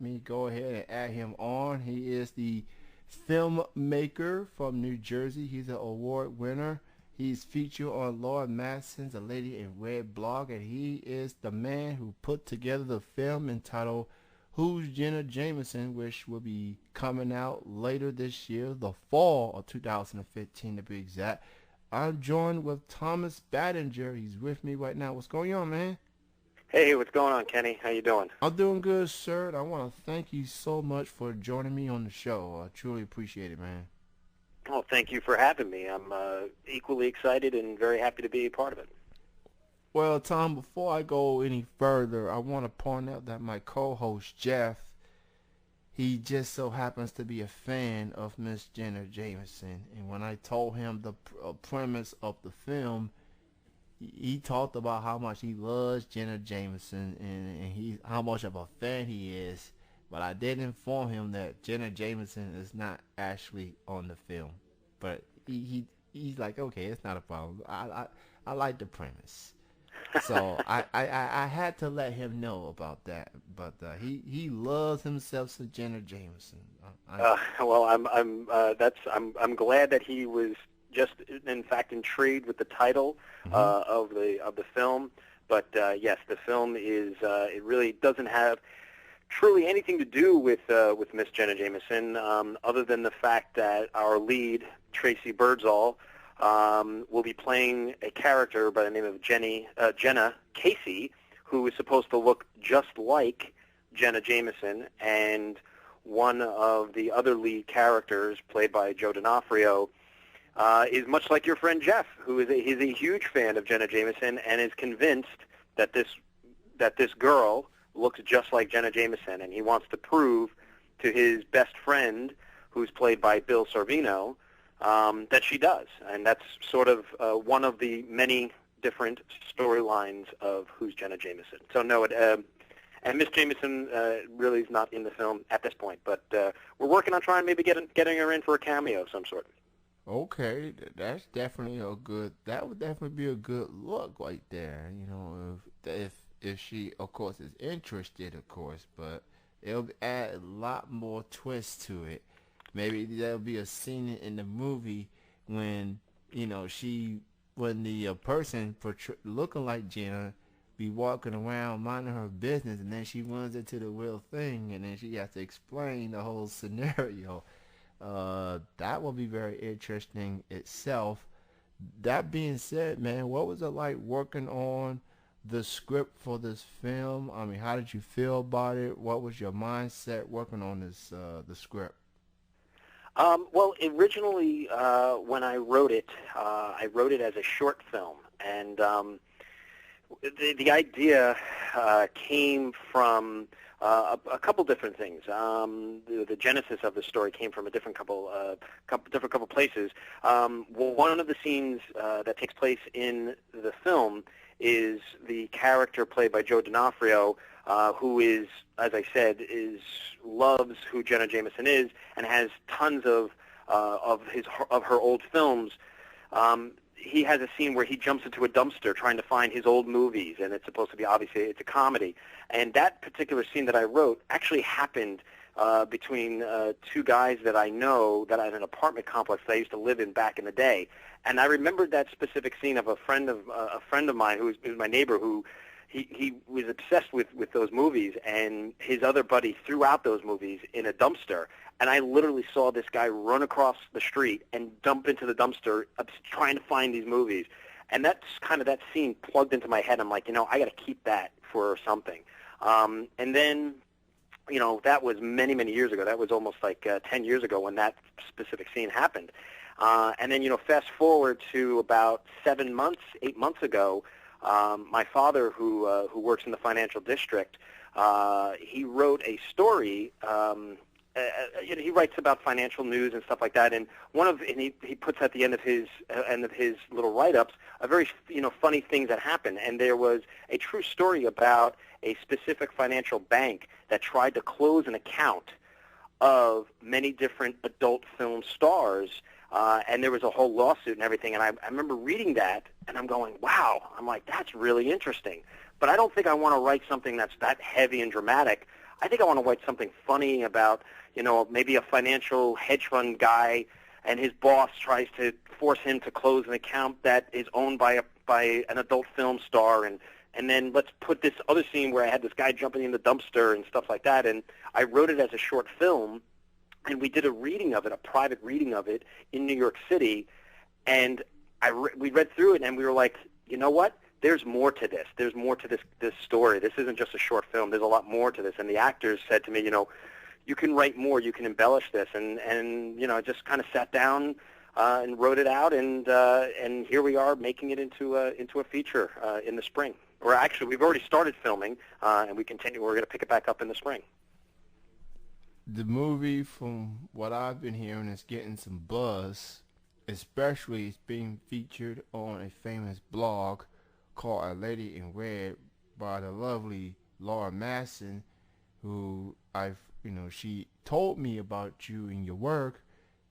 me go ahead and add him on. He is the filmmaker from New Jersey. He's an award winner. He's featured on Lord Madison's A Lady in Red blog, and he is the man who put together the film entitled Who's Jenna Jameson, which will be coming out later this year, the fall of 2015 to be exact. I'm joined with Thomas Baddinger. He's with me right now. What's going on, man? Hey, what's going on, Kenny? How you doing? I'm doing good, sir. And I want to thank you so much for joining me on the show. I truly appreciate it, man. Oh, thank you for having me. I'm equally excited and very happy to be a part of it. Well, Tom, before I go any further, I want to point out that my co-host, Jeff, he just so happens to be a fan of Miss Jenna Jameson. And when I told him the premise of the film, he talked about how much he loves Jenna Jameson and he how much of a fan he is. But I did inform him that Jenna Jameson is not actually on the film. But he's like, okay, it's not a problem. I like the premise. So I had to let him know about that. But he loves himself some Jenna Jameson. Well, I'm glad that he was just in fact intrigued with the title of the film. But yes, the film is it really doesn't have truly anything to do with Miss Jenna Jameson, other than the fact that our lead, Tracy Birdsall, will be playing a character by the name of Jenna Casey, who is supposed to look just like Jenna Jameson, and one of the other lead characters, played by Joe D'Onofrio, is much like your friend Jeff, who is he's a huge fan of Jenna Jameson and is convinced that this girl looks just like Jenna Jameson, and he wants to prove to his best friend, who's played by Bill Sorvino, that she does. And that's sort of one of the many different storylines of Who's Jenna Jameson. So no, and Miss Jameson really is not in the film at this point, but we're working on trying maybe getting her in for a cameo of some sort. Okay, that's definitely that would definitely be a good look right there. You know, if she, of course, is interested, of course, but it'll add a lot more twist to it. Maybe there'll be a scene in the movie when, when the person looking like Jenna be walking around minding her business, and then she runs into the real thing, and then she has to explain the whole scenario. That will be very interesting itself. That being said, man, what was it like working on the script for this film? I mean, how did you feel about it? What was your mindset working on this the script? Well, originally when I wrote it as a short film, and the idea came from a couple different things. The genesis of the story came from a different couple places. One of the scenes that takes place in the film is the character played by Joe D'Onofrio, who is, as I said, loves who Jenna Jameson is and has tons of her old films. He has a scene where he jumps into a dumpster trying to find his old movies, and it's supposed to be, obviously, it's a comedy. And that particular scene that I wrote actually happened between two guys that I know that I had an apartment complex that I used to live in back in the day. And I remembered that specific scene of a friend of mine who was my neighbor, who he was obsessed with those movies, and his other buddy threw out those movies in a dumpster. And I literally saw this guy run across the street and dump into the dumpster trying to find these movies. And that's kind of that scene plugged into my head. I'm like, I got to keep that for something. And then, that was many, many years ago. That was almost like 10 years ago when that specific scene happened. And then, fast forward to about 8 months ago, my father, who works in the financial district, he wrote a story. He writes about financial news and stuff like that, and he puts at the end of his little write-ups a very funny things that happened. And there was a true story about a specific financial bank that tried to close an account of many different adult film stars, and there was a whole lawsuit and everything. And I remember reading that, and I'm going, wow. I'm like, that's really interesting. But I don't think I want to write something that's that heavy and dramatic. I think I want to write something funny about, maybe a financial hedge fund guy, and his boss tries to force him to close an account that is owned by an adult film star, and then let's put this other scene where I had this guy jumping in the dumpster and stuff like that. And I wrote it as a short film, and we did a reading of it, a private reading of it in New York City, and we read through it, and we were like, you know what? There's more to this. There's more to this story. This isn't just a short film. There's a lot more to this. And the actors said to me, you can write more. You can embellish this. And I just kind of sat down and wrote it out, and here we are making it into a feature in the spring. Or actually, we've already started filming, and we continue. We're going to pick it back up in the spring. The movie, from what I've been hearing, is getting some buzz. Especially, it's being featured on a famous blog called A Lady in Red by the lovely Laura Masson, who she told me about you and your work,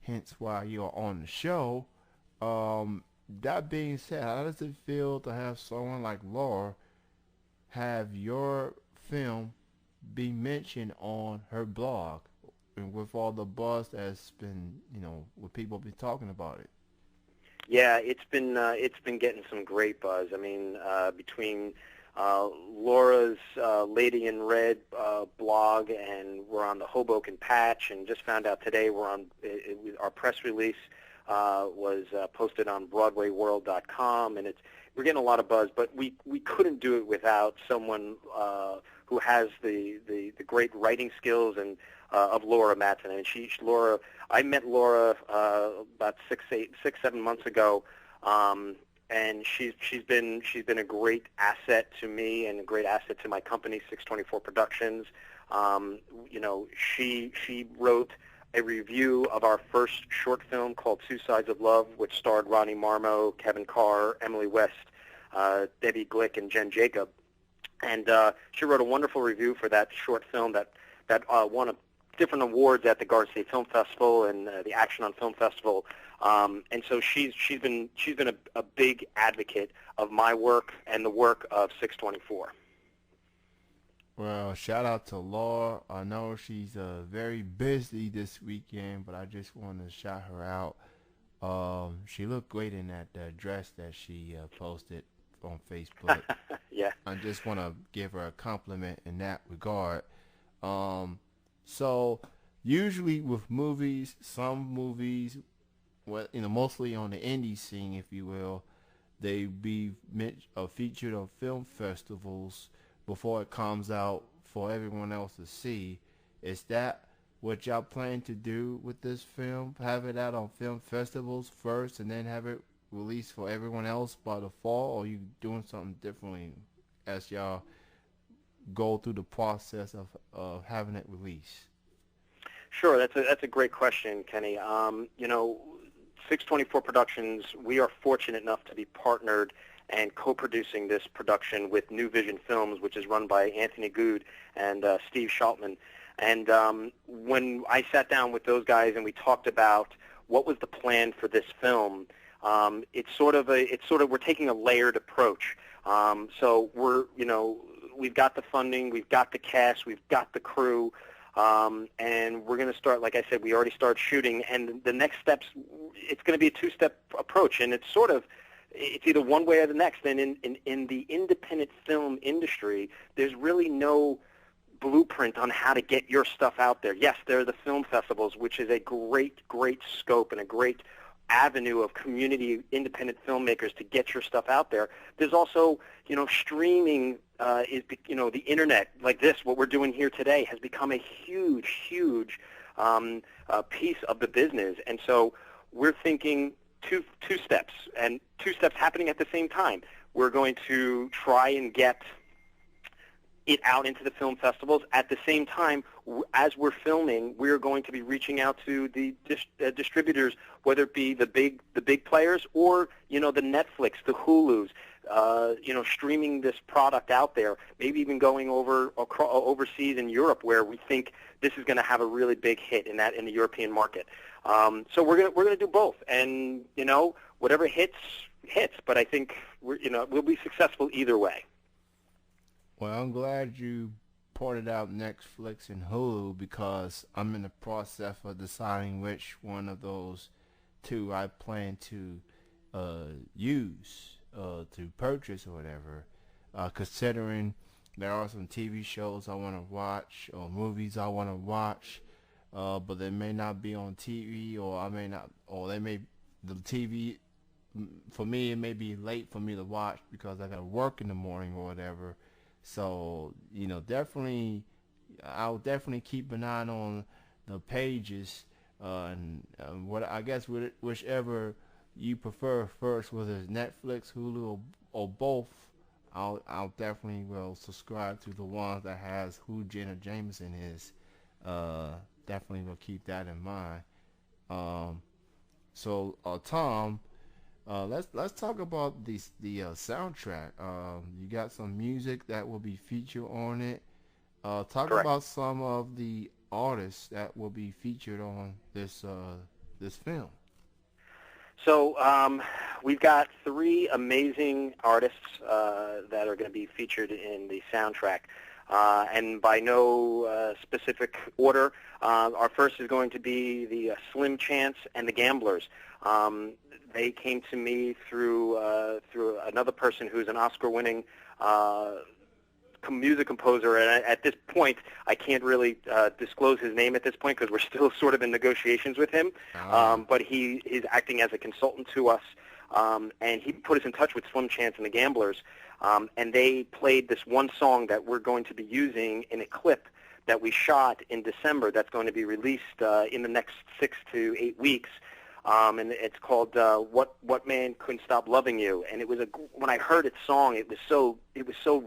hence why you're on the show. That being said, how does it feel to have someone like Laura have your film be mentioned on her blog, and with all the buzz that's been, with people be talking about it? Yeah, it's been getting some great buzz. I mean, between Laura's Lady in Red blog, and we're on the Hoboken Patch, and just found out today we're on our press release was posted on BroadwayWorld.com, and we're getting a lot of buzz. But we couldn't do it without someone who has the great writing skills and of Laura Matson. I mean, Laura. I met Laura about 6-7 months ago, and she's been a great asset to me and a great asset to my company, 624 Productions. She wrote a review of our first short film called Two Sides of Love, which starred Ronnie Marmo, Kevin Carr, Emily West, Debbie Glick, and Jen Jacob. And she wrote a wonderful review for that short film that won different awards at the Garden State Film Festival and the Action on Film Festival. And so she's been a big advocate of my work and the work of 624. Well, shout out to Laura. I know she's very busy this weekend, but I just want to shout her out. She looked great in that dress that she posted on Facebook. Yeah. I just want to give her a compliment in that regard. So usually with movies, some movies, well, mostly on the indie scene, if you will, they be featured on film festivals before it comes out for everyone else to see. Is that what y'all plan to do with this film? Have it out on film festivals first and then have it released for everyone else by the fall? Or are you doing something differently as y'all go through the process of having it released? Sure, that's a great question, Kenny. 624 Productions, we are fortunate enough to be partnered and co-producing this production with New Vision Films, which is run by Anthony Good and Steve Schaltman. And when I sat down with those guys and we talked about what was the plan for this film, it's sort of we're taking a layered approach. So we've got the funding, we've got the cast, we've got the crew, and we're going to start, like I said, we already started shooting, and the next steps, it's going to be a two-step approach, and it's either one way or the next. And in the independent film industry, there's really no blueprint on how to get your stuff out there. Yes, there are the film festivals, which is a great scope and a great avenue of community independent filmmakers to get your stuff out there. There's also, streaming the internet, like this, what we're doing here today, has become a huge piece of the business. And so we're thinking two steps, and two steps happening at the same time. We're going to try and get it out into the film festivals. At the same time, as we're filming, we're going to be reaching out to the distributors, whether it be the big players or the Netflix, the Hulus, streaming this product out there. Maybe even going overseas in Europe, where we think this is going to have a really big hit in the European market. So we're gonna do both, and whatever hits. But I think we'll be successful either way. Well, I'm glad you ported out Netflix and Hulu because I'm in the process of deciding which one of those two I plan to use to purchase or whatever. Considering there are some TV shows I want to watch or movies I want to watch, but they may not be on TV, or I may not, or they may the TV for me it may be late for me to watch because I got to work in the morning or whatever. So definitely I'll definitely keep an eye on the pages, and what I guess whichever you prefer first, whether it's Netflix, Hulu, or both. I'll definitely will subscribe to the ones that has who Jenna Jameson is. Uh, Definitely will keep that in mind. Um, Tom, let's talk about the soundtrack. You got some music that will be featured on it. Talk Correct. about some of the artists that will be featured on this film. So we've got three amazing artists that are going to be featured in the soundtrack. And by no specific order, our first is going to be the Slim Chance and the Gamblers. They came to me through another person who's an Oscar-winning music composer, and at this point, I can't really disclose his name at this point because we're still sort of in negotiations with him. But he is acting as a consultant to us, and he put us in touch with Slim Chance and the Gamblers, and they played this one song that we're going to be using in a clip that we shot in December that's going to be released in the next 6 to 8 weeks. And it's called "What Man Couldn't Stop Loving You." And it was when I heard its song, it was so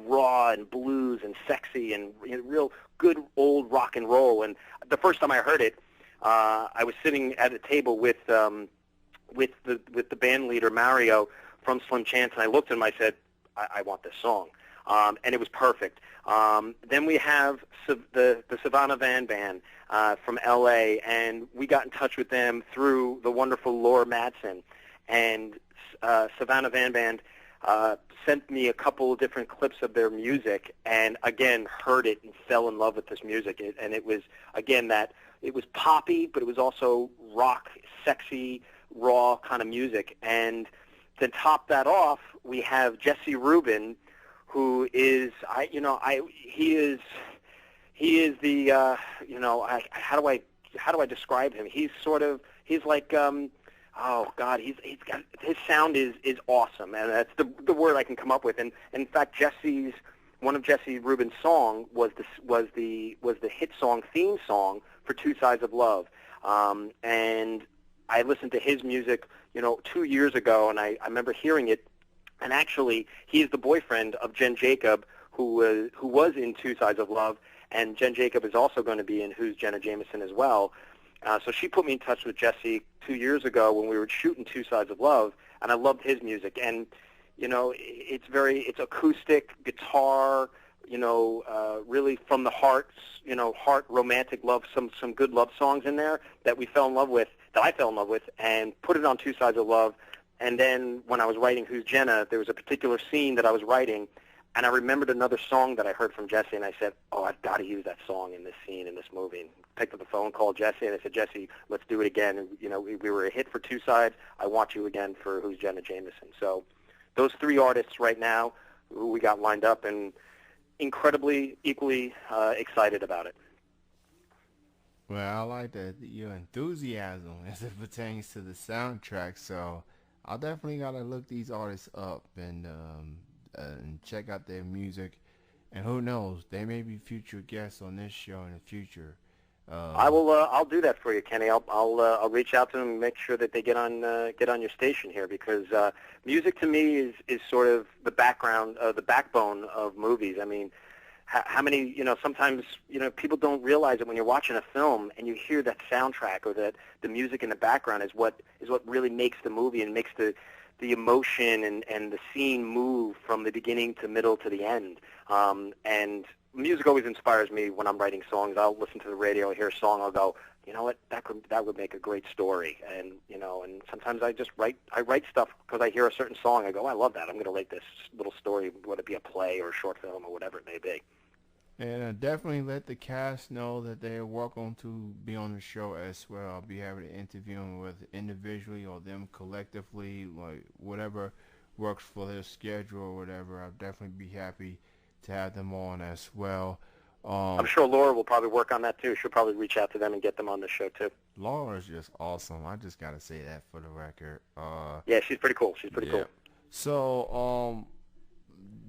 raw and blues and sexy and real good old rock and roll. And the first time I heard it, I was sitting at a table with the band leader Mario from Slim Chance, and I looked at him. I said, I want this song. And it was perfect. Then we have the Savannah Van Band from L.A., and we got in touch with them through the wonderful Laura Madsen. And Savannah Van Band sent me a couple of different clips of their music, and again heard it and fell in love with this music. And it was, again, that it was poppy, but it was also rock, sexy, raw kind of music. And to top that off, we have Jesse Rubin, who is he is the how do I describe him? He's like oh God, he's got, his sound is awesome, and that's the word I can come up with. And in fact, one of Jesse Rubin's song was the hit song theme song for Two Sides of Love, and I listened to his music 2 years ago, and I remember hearing it. And actually, he is the boyfriend of Jen Jacob, who was in Two Sides of Love, and Jen Jacob is also going to be in Who's Jenna Jameson as well. So she put me in touch with Jesse 2 years ago when we were shooting Two Sides of Love, and I loved his music. And it's acoustic guitar, really from the heart, heart romantic love, some good love songs in there that I fell in love with, and put it on Two Sides of Love. And then when I was writing Who's Jenna, there was a particular scene that I was writing, and I remembered another song that I heard from Jesse, and I said, oh, I've got to use that song in this scene, in this movie. And picked up the phone, called Jesse, and I said, Jesse, let's do it again. And, we were a hit for Two Sides. I want you again for Who's Jenna Jameson. So those three artists right now who we got lined up, and incredibly, equally excited about it. Well, I like your enthusiasm as it pertains to the soundtrack, so I definitely gotta look these artists up and check out their music. And who knows, they may be future guests on this show in the future. I will. I'll do that for you, Kenny. I'll reach out to them and make sure that they get on your station here, because music to me is sort of the backbone of movies. I mean, how many, sometimes, people don't realize it when you're watching a film and you hear that soundtrack or that the music in the background is what really makes the movie and makes the emotion and the scene move from the beginning to middle to the end. And music always inspires me when I'm writing songs. I'll listen to the radio, hear a song, I'll go, you know what, that would make a great story. And, and sometimes I write stuff because I hear a certain song. I go, I love that. I'm going to write this little story, whether it be a play or a short film or whatever it may be. And definitely let the cast know that they're welcome to be on the show as well. I'll be happy to interview them with individually or them collectively, like whatever works for their schedule or whatever. I'll definitely be happy to have them on as well. I'm Um, sure Laura will probably work on that too. She'll probably reach out to them and get them on the show too. Laura's just awesome. I just gotta say that for the record. Yeah, she's pretty cool. She's pretty Yeah. cool. So,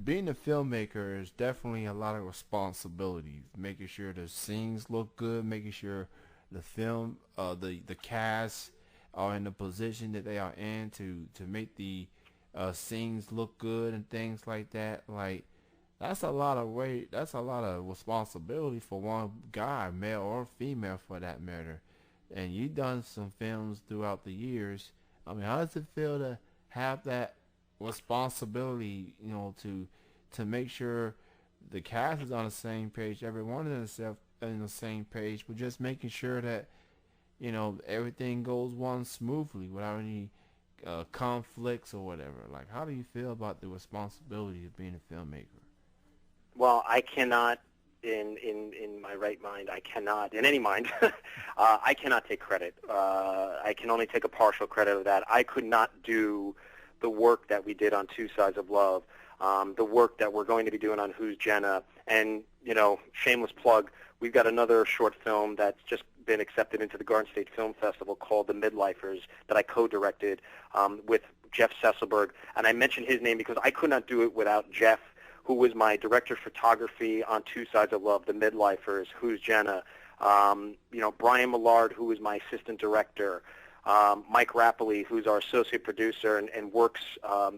being a filmmaker is definitely a lot of responsibilities. Making sure the scenes look good, making sure the film, the cast are in the position that they are in to make the scenes look good and things like that. Like that's a lot of weight. That's a lot of responsibility for one guy, male or female, for that matter. And you've done some films throughout the years. I mean, how does it feel to have that responsibility, to make sure the cast is on the same page, everyone is in the same page, but just making sure that everything goes one smoothly without any conflicts or whatever. Like, how do you feel about the responsibility of being a filmmaker? Well, I cannot, in my right mind, I cannot, in any mind, I cannot take credit. I can only take a partial credit of that. I could not do the work that we did on Two Sides of Love, the work that we're going to be doing on Who's Jenna, and, shameless plug, we've got another short film that's just been accepted into the Garden State Film Festival called The Midlifers that I co-directed with Jeff Sesselberg. And I mentioned his name because I could not do it without Jeff, who was my director of photography on Two Sides of Love, The Midlifers, Who's Jenna, Brian Millard, who was my assistant director, Mike Rapoli, who's our associate producer and works,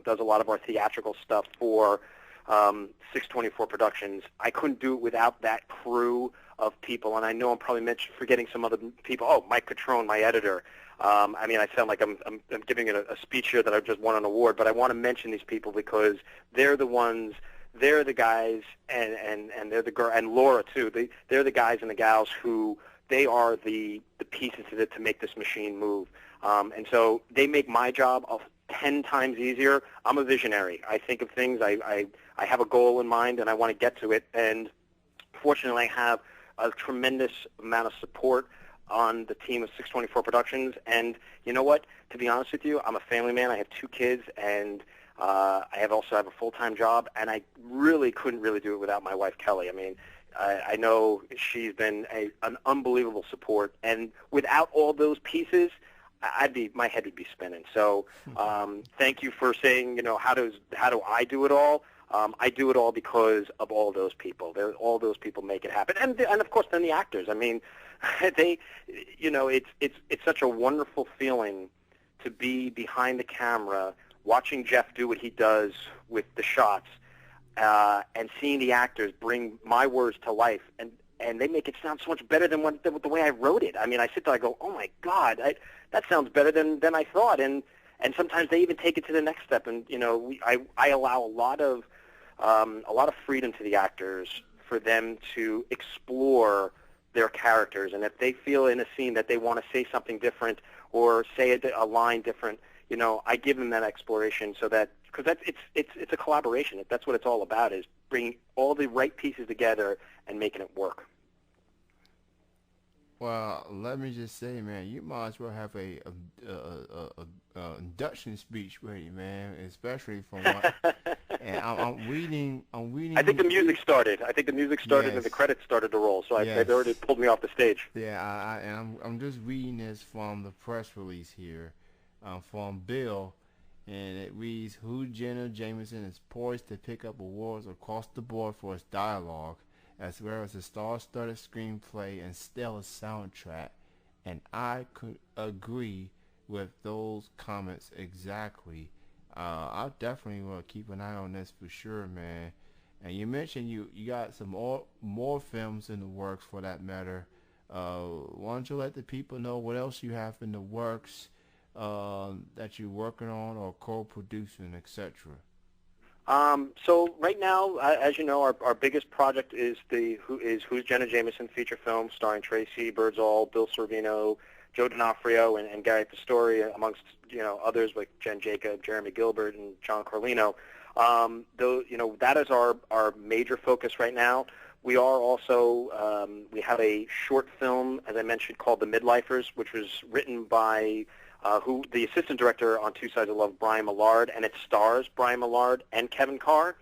does a lot of our theatrical stuff for 624 Productions. I couldn't do it without that crew of people, and I know I'm probably forgetting some other people. Oh, Mike Catrone, my editor. I sound like I'm giving it a speech here that I've just won an award, but I want to mention these people because they're the ones. They're the guys, and they're the girl, and Laura too. They're the guys and the gals who they are the pieces to make this machine move. And so they make my job 10 times easier. I'm a visionary. I think of things. I have a goal in mind, and I want to get to it. And fortunately, I have a tremendous amount of support on the team of 624 Productions. And you know what? To be honest with you, I'm a family man. I have 2 kids, and I also have a full-time job, and I really couldn't really do it without my wife, Kelly. I mean, I know she's been an unbelievable support, and without all those pieces, my head would be spinning. So thank you for saying, how do I do it all? I do it all because of all those people. All those people make it happen, and of course then the actors. I mean, it's such a wonderful feeling to be behind the camera, watching Jeff do what he does with the shots, and seeing the actors bring my words to life, and they make it sound so much better than the way I wrote it. I mean, I sit there, I go, oh my God, that sounds better than I thought, and sometimes they even take it to the next step, and I allow a lot of freedom to the actors for them to explore their characters, and if they feel in a scene that they want to say something different or say a line different, I give them that exploration so that, because it's a collaboration. That's what it's all about, is bringing all the right pieces together and making it work. Well, let me just say, man, you might as well have a induction speech ready, man. Especially from what, and I'm reading. I think the music started. Yes. And the credits started to roll. So Yes. they've already pulled me off the stage. Yeah, and I'm just reading this from the press release here, from Bill, and it reads, "Who Jenna Jameson is poised to pick up awards across the board for its dialogue, as well as a star-studded screenplay and stellar soundtrack." And I could agree with those comments exactly. I definitely will keep an eye on this for sure, man. And you mentioned you got some more films in the works, for that matter. Why don't you let the people know what else you have in the works that you're working on or co-producing, etc.? So right now, as you know, our biggest project is Who's Jenna Jameson feature film starring Tracy Birdsall, Bill Sorvino, Joe D'Onofrio, and Gary Pastore, amongst others like Jen Jacob, Jeremy Gilbert, and John Carlino. That is our major focus right now. We are also, we have a short film, as I mentioned, called The Midlifers, which was written by who the assistant director on Two Sides of Love, Brian Millard, and it stars Brian Millard and Kevin Carr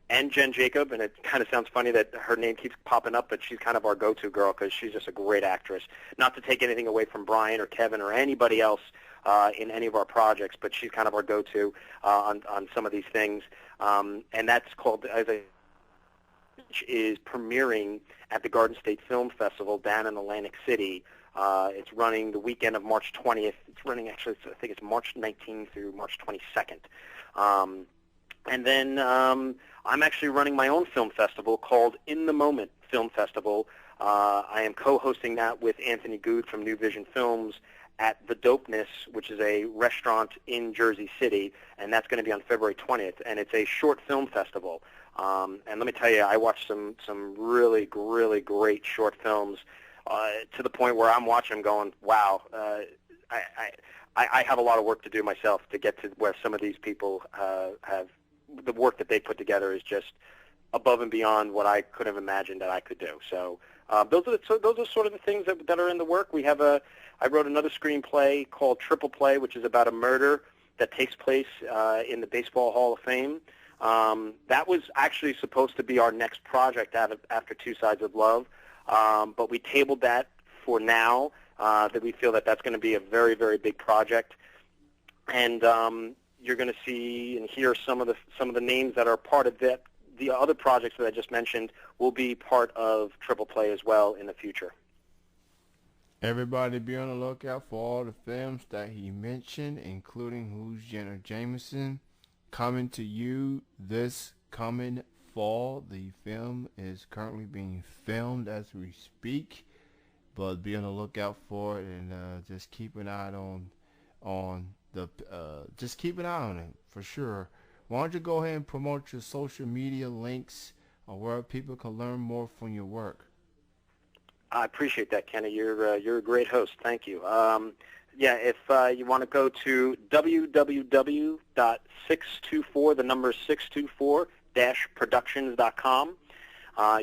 and Jen Jacob, and it kind of sounds funny that her name keeps popping up, but she's kind of our go-to girl because she's just a great actress. Not to take anything away from Brian or Kevin or anybody else in any of our projects, but she's kind of our go-to on some of these things. And that's called, as I which is premiering at the Garden State Film Festival down in Atlantic City. It's running the weekend of March 20th. It's running actually, I think it's March 19th through March 22nd. And then I'm actually running my own film festival called In the Moment Film Festival. I am co-hosting that with Anthony Good from New Vision Films at The Dopeness, which is a restaurant in Jersey City, and that's going to be on February 20th. And it's a short film festival. And let me tell you, I watched some really, really great short films to the point where I'm watching them going, wow, I have a lot of work to do myself to get to where some of these people have. The work that they put together is just above and beyond what I could have imagined that I could do. So those are sort of the things that are in the work. I wrote another screenplay called Triple Play, which is about a murder that takes place in the Baseball Hall of Fame. That was actually supposed to be our next project after Two Sides of Love, but we tabled that for now. That we feel that that's going to be a very, very big project, and you're going to see and hear some of the names that are part of that. The other projects that I just mentioned will be part of Triple Play as well in the future. Everybody be on the lookout for all the films that he mentioned, including Who's Jenna Jameson, coming to you this coming fall. The film is currently being filmed as we speak, but be on the lookout for it, and just keep an eye on the just keep an eye on it for sure. Why don't you go ahead and promote your social media links or where people can learn more from your work? I appreciate that, Kenny. You're a great host. Thank you. Yeah, if you want to go to www.624, the number 624-productions.com,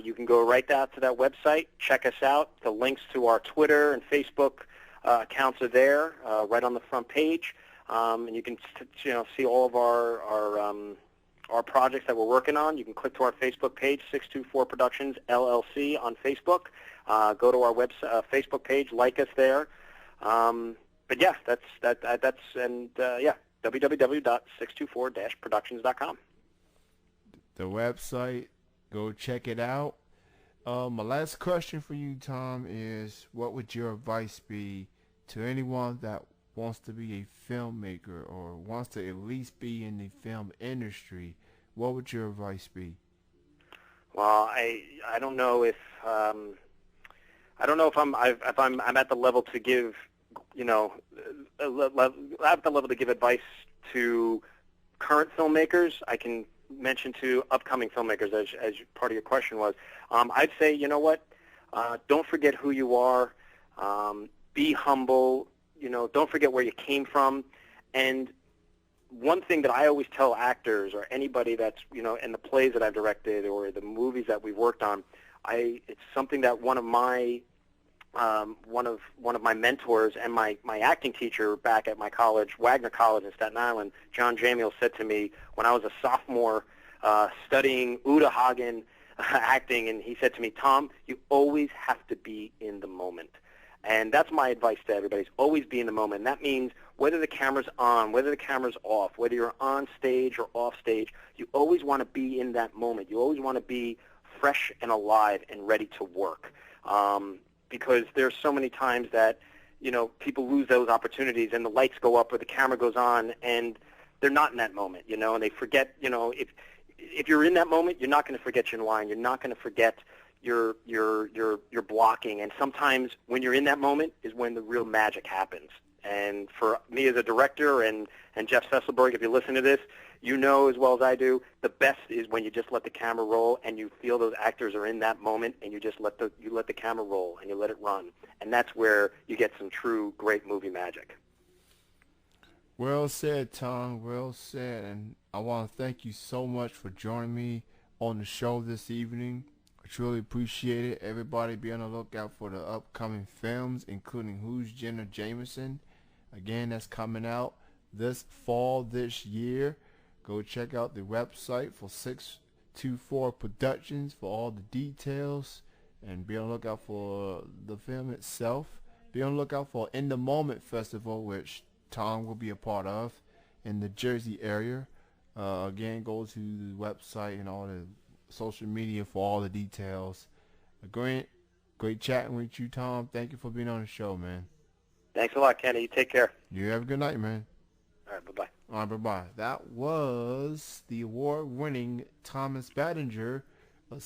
you can go right out to that website, check us out. The links to our Twitter and Facebook accounts are there, right on the front page, and you can see all of our projects that we're working on. You can click to our Facebook page, 624 Productions LLC on Facebook. Go to our website, Facebook page, like us there. But yeah, that's www.624-productions.com. The website, go check it out. My last question for you, Tom, is what would your advice be to anyone that wants to be a filmmaker or wants to at least be in the film industry? What would your advice be? Well, I don't know if I'm at the level to give I have the level to give advice to current filmmakers. I can mention to upcoming filmmakers, as part of your question was. I'd say, you know what? Don't forget who you are. Be humble. Don't forget where you came from. And one thing that I always tell actors or anybody that's in the plays that I've directed or the movies that we've worked on, it's something that one of my mentors and my acting teacher back at my college, Wagner College in Staten Island, John Jameson, said to me when I was a sophomore studying Uta Hagen acting, and he said to me, Tom, you always have to be in the moment. And that's my advice to everybody, is always be in the moment. And that means whether the camera's on, whether the camera's off, whether you're on stage or off stage, you always want to be in that moment. You always want to be fresh and alive and ready to work. Because there's so many times that, people lose those opportunities and the lights go up or the camera goes on and they're not in that moment, and they forget, if you're in that moment, you're not going to forget your line. You're not going to forget your blocking. And sometimes when you're in that moment is when the real magic happens. And for me as a director and Jeff Sesselberg, if you listen to this, you know as well as I do, the best is when you just let the camera roll and you feel those actors are in that moment and you just let the camera roll and you let it run. And that's where you get some true great movie magic. Well said, Tom. Well said. And I want to thank you so much for joining me on the show this evening. I truly appreciate it. Everybody be on the lookout for the upcoming films, including Who's Jenna Jameson. Again, that's coming out this fall this year. Go check out the website for 624 Productions for all the details. And be on the lookout for the film itself. Be on the lookout for In the Moment Festival, which Tom will be a part of in the Jersey area. Again, go to the website and all the social media for all the details. Great chatting with you, Tom. Thank you for being on the show, man. Thanks a lot, Kenny. You take care. You have a good night, man. All right, bye-bye. All right, bye-bye. That was the award-winning Thomas Baddinger, a